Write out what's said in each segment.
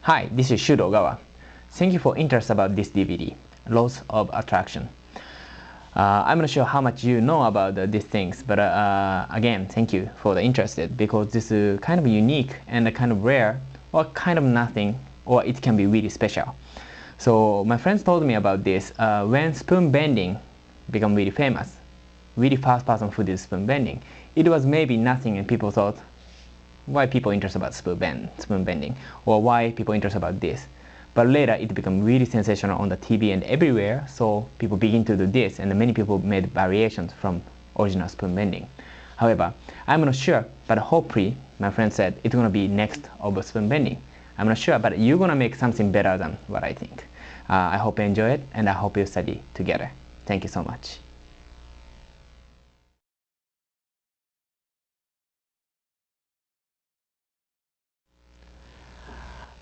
Hi, this is Shudo Ogawa. Thank you for interest about this DVD, Laws of Attraction. I'm not sure how much you know about these things, but again, thank you for the interest because this is kind of unique and kind of rare or kind of nothing, or it can be really special. So my friends told me about this when spoon bending became really famous. Really fast person who did spoon bending. It was maybe nothing and people thought, why people interested about spoon bending, or why people interested about this. But later it became really sensational on the TV and everywhere, so people begin to do this and many people made variations from original spoon bending. However, I'm not sure, but hopefully my friend said it's gonna be next of spoon bending. I'm not sure, but you're gonna make something better than what I think. I hope you enjoy it and I hope you study together. Thank you so much.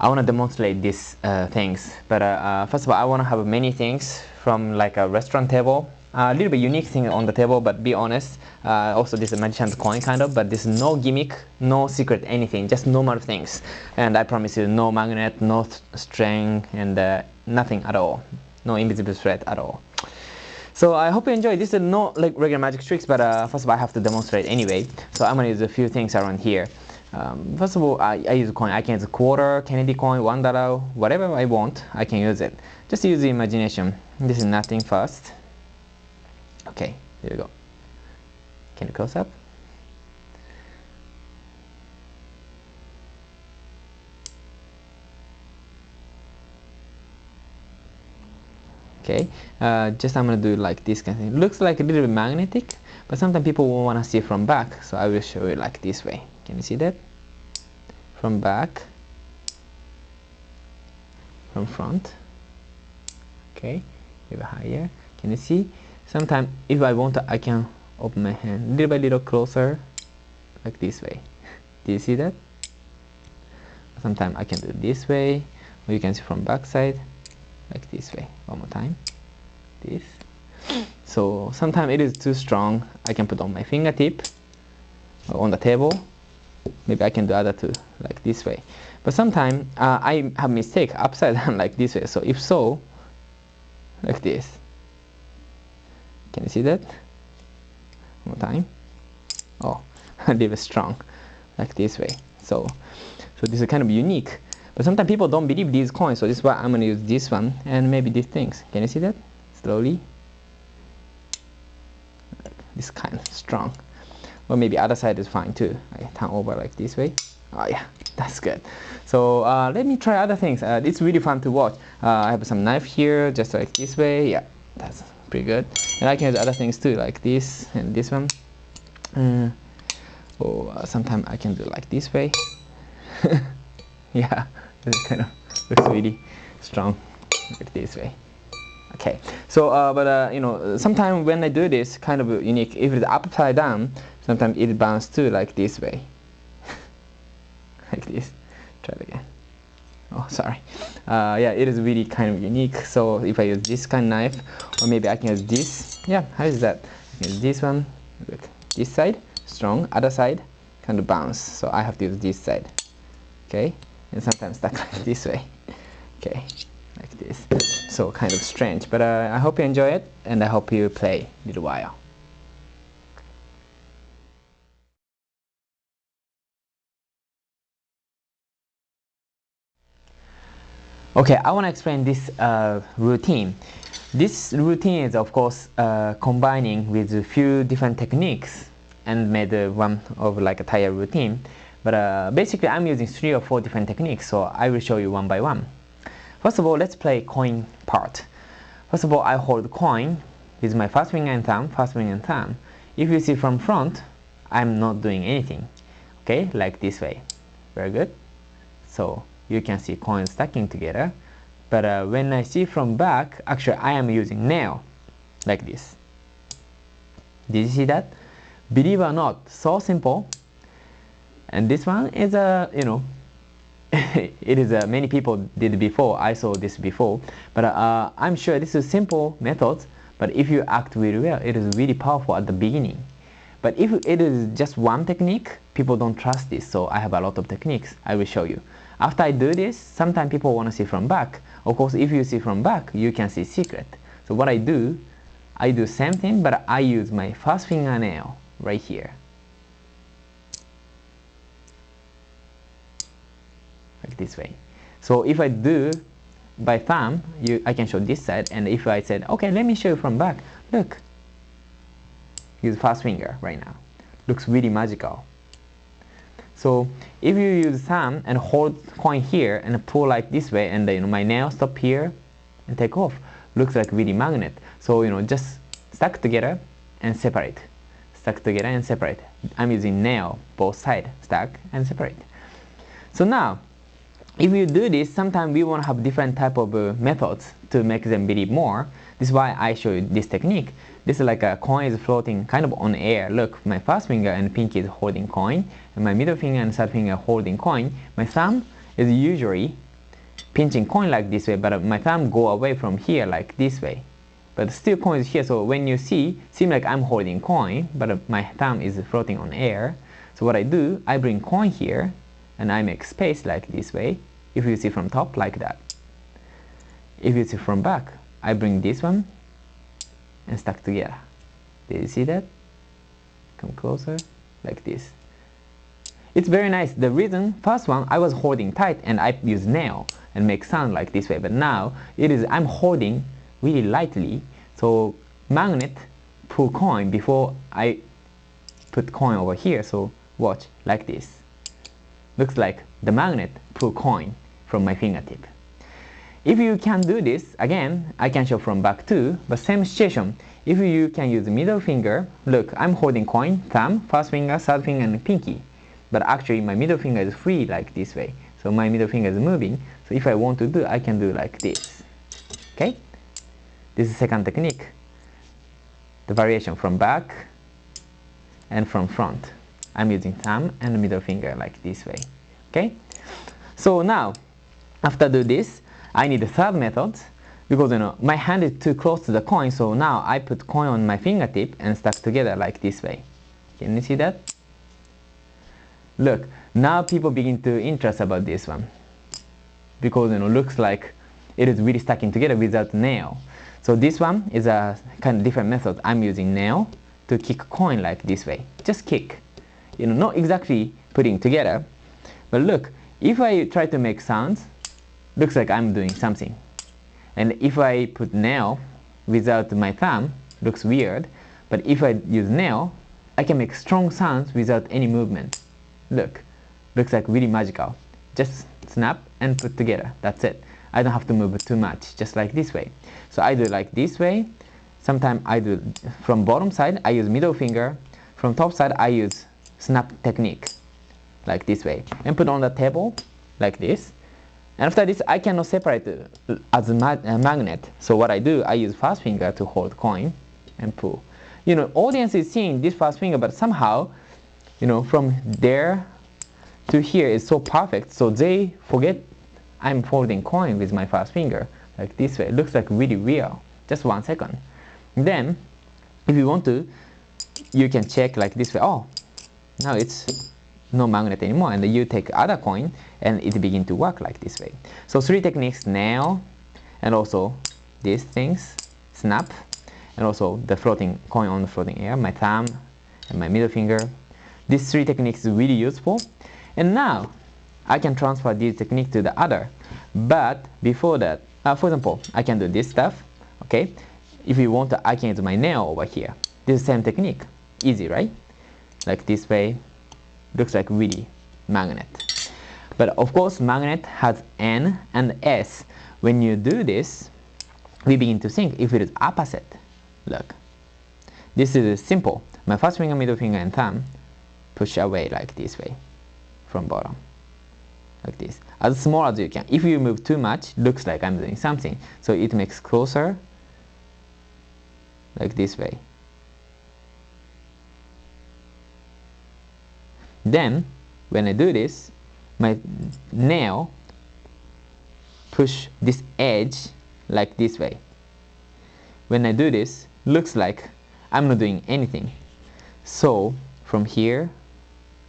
I want to demonstrate these things, but first of all, I want to have many things from like a restaurant table. A little bit unique thing on the table, but be honest. Also, this is a magician's coin kind of, but this is no gimmick, no secret, anything, just normal things. And I promise you, no magnet, no string, and nothing at all. No invisible thread at all. So I hope you enjoy. This is not like regular magic tricks, but first of all, I have to demonstrate anyway. So I'm gonna use a few things around here. First of all, I use a coin. I can use a quarter, Kennedy coin, $1, whatever I want, I can use it. Just use the imagination. This is nothing first. Okay, here we go. Can you close up? Okay, just I'm gonna do like this kind of thing. Looks like a little bit magnetic, but sometimes people won't wanna see from back, so I will show you like this way. Can you see that? From back, from front. Okay, a little higher. Can you see? Sometimes if I want to, I can open my hand little by little closer, like this way. Do you see that? Sometimes I can do this way, or you can see from back side, like this way. One more time. This. So sometimes it is too strong. I can put on my fingertip on the table. Maybe I can do other two, like this way. But sometimes I have mistake upside down like this way. So if so, like this. Can you see that? One more time. Oh, a little strong, like this way. So this is kind of unique. But sometimes people don't believe these coins, so this is why I'm gonna use this one and maybe these things. Can you see that? Slowly. This kind of strong. Or maybe other side is fine too. I turn over like this way. Oh yeah, that's good. So let me try other things. It's really fun to watch. I have some knife here, just like this way. Yeah, that's pretty good. And I can use other things too, like this and this one. Or sometimes I can do like this way. Yeah, this kind of looks really strong, like this way. Okay, so you know, sometimes when I do this, kind of unique. If it's upside down, sometimes it bounces too, like this way, like this. Try it again. Oh, sorry. Yeah, it is really kind of unique. So if I use this kind of knife, or maybe I can use this. Yeah, how is that? I can use this one. Look, this side strong, other side kind of bounce. So I have to use this side. Okay, and sometimes stuck like this way. Okay, like this. So kind of strange, but I hope you enjoy it, and I hope you play a little while. Okay, I want to explain this routine. This routine is, of course, combining with a few different techniques and made one of like a tire routine. But basically, I'm using 3 or 4 different techniques, so I will show you one by one. First of all, let's play coin part. First of all, I hold the coin with my first finger and thumb, first finger and thumb. If you see from front, I'm not doing anything. Okay, like this way. Very good. So you can see coins stacking together. But when I see from back, actually I am using nail, like this. Did you see that? Believe it or not, so simple. And this one is a, you know, it is many people did before. I saw this before, but I'm sure this is simple method. But if you act really well, it is really powerful at the beginning. But if it is just one technique, people don't trust this, so I have a lot of techniques I will show you. After I do this, sometimes people want to see from back. Of course, if you see from back, you can see secret. So what I do same thing, but I use my first fingernail right here. Like this way. So if I do by thumb, I can show this side, and if I said, okay, let me show you from back, look, use first finger right now. Looks really magical. So if you use thumb and hold coin here and pull like this way, and my nail stop here and take off, looks like really magnet. So just stack together and separate, stack together and separate. I'm using nail both sides, stack and separate. So now, if you do this, sometimes we want to have different type of methods to make them believe more. This is why I show you this technique. This is like a coin is floating kind of on air. Look, my first finger and pinky is holding coin, and my middle finger and third finger are holding coin. My thumb is usually pinching coin like this way, but my thumb go away from here like this way. But still coin is here, so when you seem like I'm holding coin, but my thumb is floating on air. So what I do, I bring coin here, and I make space like this way. If you see from top, like that. If you see from back, I bring this one and stack together. Did you see that? Come closer, like this. It's very nice. The reason, first one, I was holding tight and I use nail and make sound like this way, but now I'm holding really lightly, so magnet pull coin before I put coin over here. So watch, like this. Looks like the magnet pull coin from my fingertip. If you can do this, again, I can show from back too, but same situation. If you can use middle finger, look, I'm holding coin, thumb, first finger, third finger, and pinky. But actually my middle finger is free like this way. So my middle finger is moving. So if I want to do, I can do like this. Okay? This is second technique. The variation from back and from front. I'm using thumb and middle finger like this way. Okay? So now, after do this, I need a third method, because my hand is too close to the coin, so now I put coin on my fingertip and stack together like this way. Can you see that? Look, now people begin to interest about this one, because looks like it is really stacking together without nail. So this one is a kind of different method. I'm using nail to kick coin like this way. Just kick. Not exactly putting together, but look, if I try to make sounds, looks like I'm doing something. And if I put nail without my thumb, looks weird, but if I use nail, I can make strong sounds without any movement. Look, looks like really magical. Just snap and put together, that's it. I don't have to move too much, just like this way. So I do like this way. Sometimes I do from bottom side, I use middle finger. From top side, I use snap technique, like this way. And put on the table, like this. And after this, I cannot separate it as a magnet. So what I do, I use first finger to hold coin and pull. Audience is seeing this first finger, but somehow, from there to here is so perfect. So they forget I'm holding coin with my first finger, like this way. It looks like really real. Just 1 second. Then, if you want to, you can check like this way. Oh, now it's no magnet anymore, and you take other coin and it begin to work like this way. So 3 techniques: nail, and also these things, snap, and also the floating coin on the floating air, my thumb and my middle finger. These 3 techniques is really useful. And now I can transfer this technique to the other. But before that, for example, I can do this stuff. Okay, if you want to, I can use my nail over here. This is the same technique. Easy, right? Like this way. Looks like really magnet. But of course, magnet has N and S. When you do this, we begin to think if it is opposite. Look, this is simple. My first finger, middle finger, and thumb push away like this way from bottom, like this, as small as you can. If you move too much, looks like I'm doing something. So it makes closer, like this way. Then, when I do this, my nail push this edge like this way. When I do this, looks like I'm not doing anything. So from here,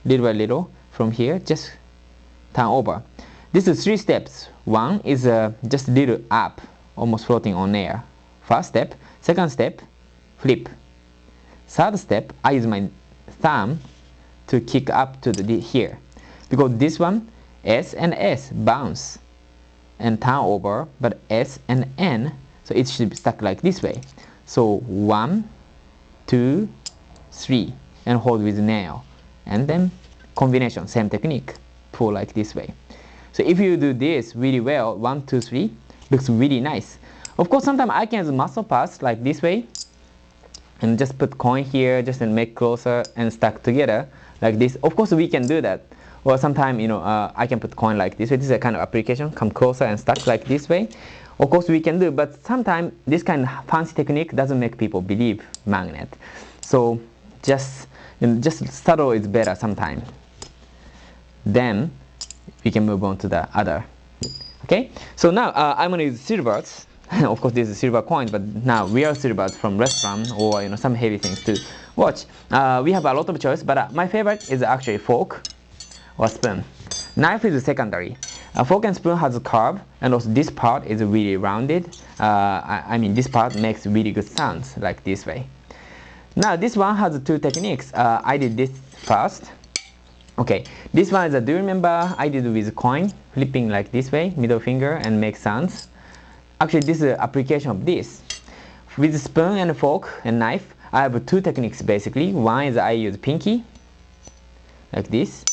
little by little, from here, just turn over. This is 3 steps. One is just a little up, almost floating on air. First step. Second step, flip. Third step, I use my thumb to kick up to the here. Because this one, S and S bounce and turn over, but S and N, so it should be stuck like this way. So 1, 2, 3, and hold with nail. And then combination, same technique, pull like this way. So if you do this really well, 1, 2, 3, looks really nice. Of course, sometimes I can use muscle pass like this way, and just put coin here, just to make closer and stack together like this. Of course, we can do that. Or sometimes, I can put coin like this way. This is a kind of application. Come closer and stack like this way. Of course, we can do, but sometimes this kind of fancy technique doesn't make people believe magnet. So just subtle is better sometimes. Then we can move on to the other. Okay. So now I'm gonna use silvers. Of course, this is silver coins, but now real silvers from restaurant or some heavy things to watch. We have a lot of choice, but my favorite is actually fork or spoon. Knife is secondary. Fork and spoon has a curve, and also this part is really rounded. I mean, this part makes really good sounds like this way. Now this one has 2 techniques. I did this first. Okay, this one is do you remember I did with coin, flipping like this way, middle finger, and make sounds. Actually, this is an application of this. With spoon and fork and knife, I have 2 techniques basically. One is I use pinky, like this,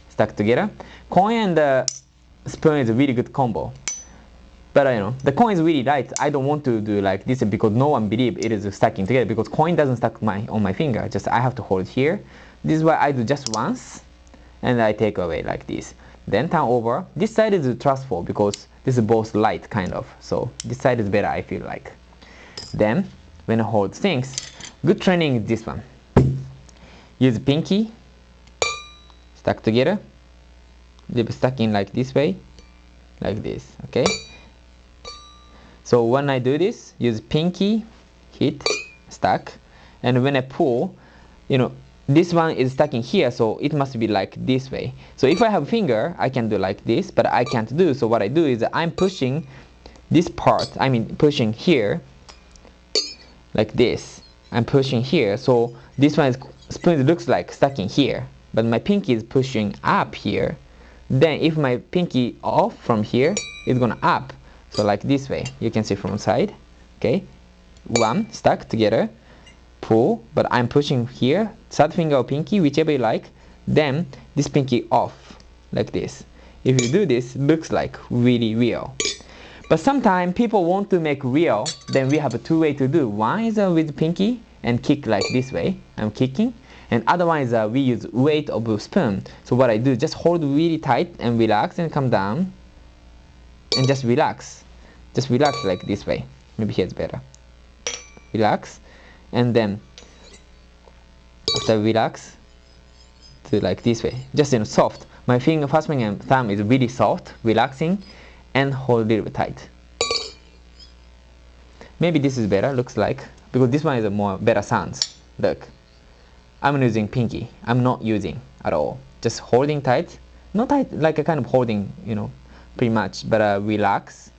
stuck together. Coin and spoon is a really good combo. But the coin is really light. I don't want to do like this because no one believes it is stacking together, because coin doesn't stack on my finger. Just I have to hold here. This is why I do just once, and I take away like this. Then turn over. This side is trustful because this is both light kind of. So this side is better, I feel like. Then when I hold things, good training is this one. Use pinky, stack together. Leave stacking like this way, like this. Okay. So when I do this, use pinky, hit, stack, and when I pull, this one is stacking here, so it must be like this way. So if I have a finger, I can do like this, but I can't do. So what I do is I'm pushing this part, pushing here, like this. I'm pushing here, so this one is spoon looks like stacking here, but my pinky is pushing up here. Then if my pinky off from here, it's gonna up. So like this way, you can see from side. Okay, 1 stack together. Pull, but I'm pushing here, third finger or pinky, whichever you like. Then this pinky off, like this. If you do this, it looks like really real. But sometimes people want to make real, then we have 2 ways to do. One is with pinky and kick like this way, I'm kicking. And other one is we use weight of a spoon. So what I do, just hold really tight and relax and come down. And just relax. Just relax like this way. Maybe here's better. Relax. And then after relax to like this way, just soft. My first finger and thumb is really soft, relaxing, and hold a little bit tight. Maybe this is better, looks like, because this one is a more better sounds. Look, I'm using pinky. I'm not using at all. Just holding tight, not tight like a kind of holding, pretty much, but relax,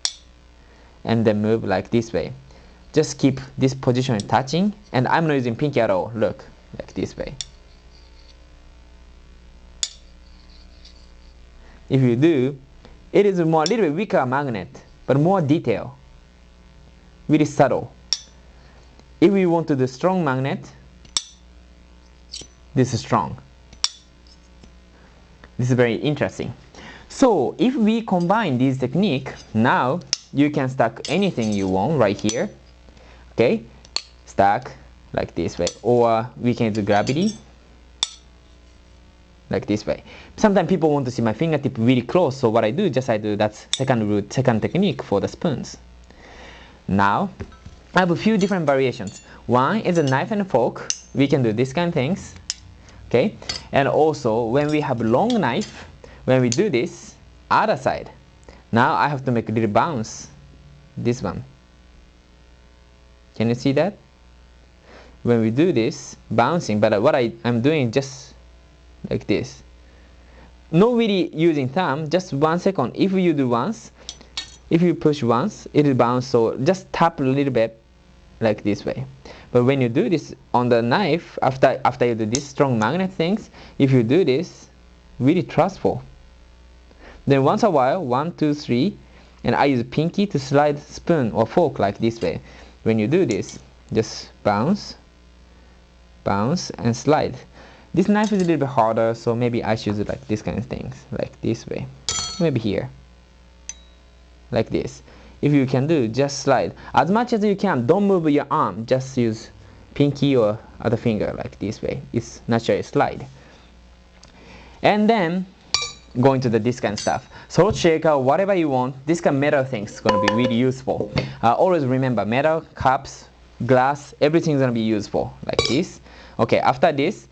and then move like this way. Just keep this position touching, and I'm not using pinky at all. Look, like this way. If you do, it is a little bit weaker magnet, but more detail, really subtle. If we want to do strong magnet, this is strong. This is very interesting. So if we combine this technique, now you can stack anything you want right here. Okay, stack like this way, or we can do gravity like this way. Sometimes people want to see my fingertip really close, so what I do, that's second technique for the spoons. Now I have a few different variations. One is a knife and a fork. We can do this kind of things. Okay, and also when we have long knife, when we do this other side, now I have to make a little bounce. This one. Can you see that? when we do this, bouncing, but what I'm doing just like this. No really using thumb, just 1 second. If you do once, if you push once, it will bounce, so just tap a little bit like this way. But when you do this on the knife, after you do this strong magnet things, if you do this, really trustful. Then once a while, 1, 2, 3, and I use pinky to slide spoon or fork like this way. When you do this, just bounce, bounce, and slide. This knife is a little bit harder, so maybe I should do like this kind of things, like this way. Maybe here, like this. If you can do, just slide as much as you can. Don't move your arm, just use pinky or other finger like this way. It's naturally slide. And then going to this kind of stuff, salt shaker, whatever you want. This kind of metal things is going to be really useful. Always remember, metal, cups, glass, everything's going to be useful like this. Okay, after this,